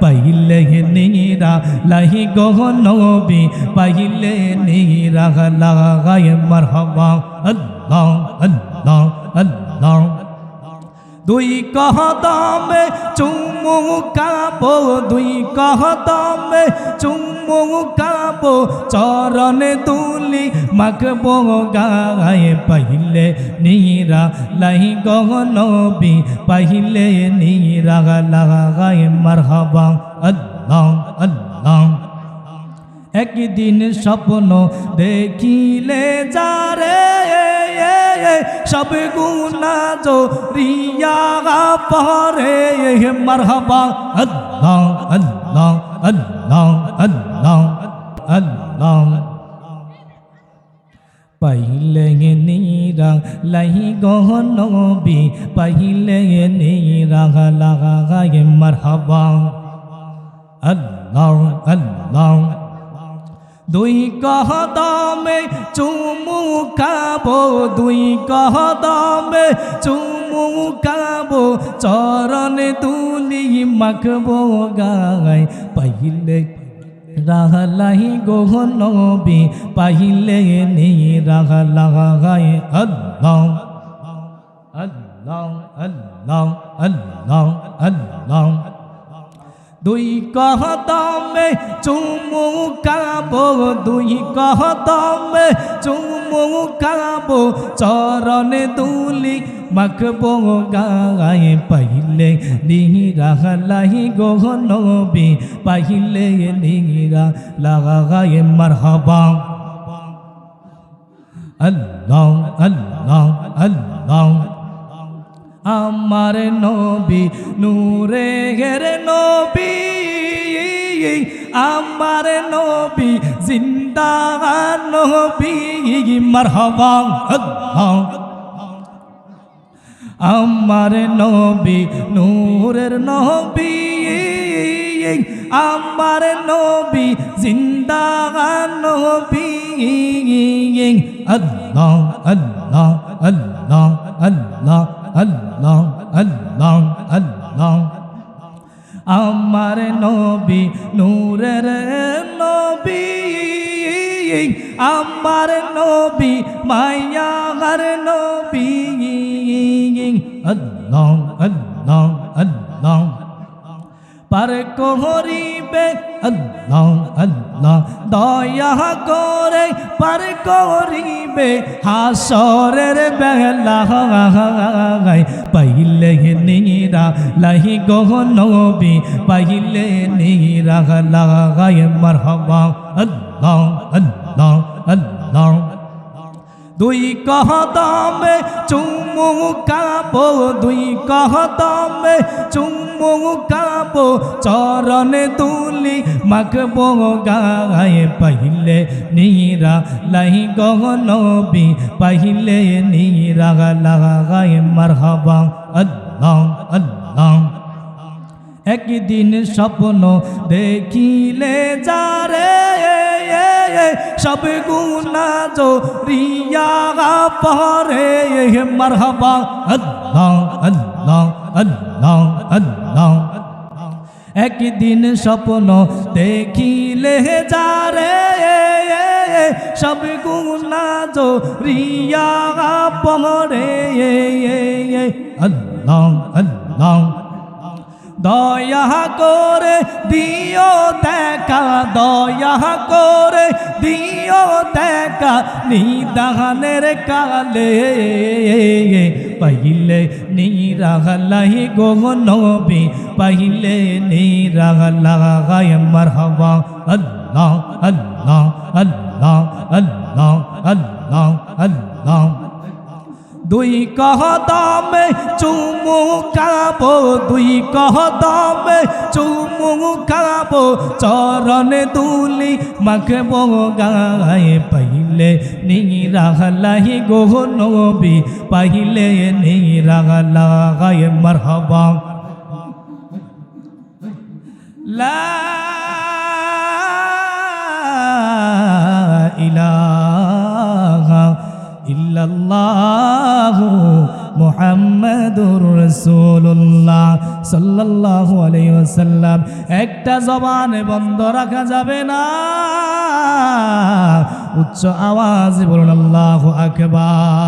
পাইলে নিরা লাহি গো নবী পাইলে নিরা লাগায় মারহাবা আল্লাহ আল্লাহ আল্লাহ দুই কদমে চুমু কাবো দুই কদমে চুমু কাবো চরণে তুলি মাখবো গায়ে পাইলে নিরা লাহি গো নবী পাইলে নিরা লাগায় মারহাবা আল্লাহ আল্লাহ একদিন স্বপ্ন দেখিলে যারে সব গুনাহ জরিয়া পরে মারহাবা আল্লাহ আল্লাহ আল্লাহ আল্লাহ আল্লাহ পাইলে নিরা লাহি গো নবী পাইলে নিরা লাগায় মারহাবা আল্লাহ আল্লাহ দুই কদমে চুমু খাবো দুই কদমে চুমু খাবো চরণে তুলি মাখবো গায় পাইলে রাহলাহি গো নবী পাইলে নিরাহ লাগায় আল্লাহ আল্লাহ আল্লাহ আল্লাহ আল্লাহ দুই কদমে চুমু খাবো দুই কদমে চুমু খাবো চরণে তুলি মাখবো গায়ে পাইলে নিরা লাহি গো নবী পাইলে নিরা লাগায় মারহাবা আল্লাহ আল্লাহ আল্লাহ আমার নবী নূরে গের নবী আমার নবী জিন্দা নবী মারহাবা আল্লাহ আমার নবী নূরের নবী আমার নবী জিন্দা নবী আল্লাহ আল্লাহ আল্লাহ আল্লাহ আল্লাহ আল্লাহ আল্লাহ আমার নবী নূরের নবী আমার নবী মায়ার নবী আল্লাহ আল্লাহ আল্লাহ পার করিবে আল্লাহ আল্লাহ দয়া করে পার করিবে হাসরের বেলা পাইলে নিরা লাহি গো নবী পাইলে নিরা লাগায় মারহাবা আল্লাহ আল্লাহ আল্লাহ দুই কদমে চুমু খাবো দুই কদমে চুমু খাবো চরণে তুলি মাখবো গায়ে পাইলে নিরা লাহি গো নবী পাইলে নিরা লাগায় মারহাবা আল্লাহ আল্লাহ একদিন স্বপ্ন দেখিলে যারে সব গুনাহ জরিয়া পরে মারহাবা আল্লাহ আল্লাহ আল্লাহ আল্লাহ একদিন স্বপ্ন দেখিলে যারে সব গুনাহ জরিয়া পরে আল্লাহ আল্লাহ দয়া করে দিও দেখা দয়া করে দিও দেখা নিদানের কালে পাইলে নিরাহ লাহি গো নবী পাইলে নিরাহ লাগায় মারহাবা আল্লাহ আল্লাহ আল্লাহ আল্লাহ আল্লাহ আল্লাহ দুই কদমে চুমু খাবো দুই কদমে চুমু খাবো চরণে তুলি মাখবো গায়ে পাইলে নিরাহ লাহি গো নবী পাইলে নিরাহ লাগায় মারহাবা লা ইলাহা ইল্লাল্লাহু মুহাম্মাদুর রাসূলুল্লাহ সাল্লাল্লাহু আলাইহি ওয়াসাল্লাম। এক একটা জবানে বন্ধ রাখা যাবে না। উচ্চ আওয়াজে বলুন আল্লাহু আকবার।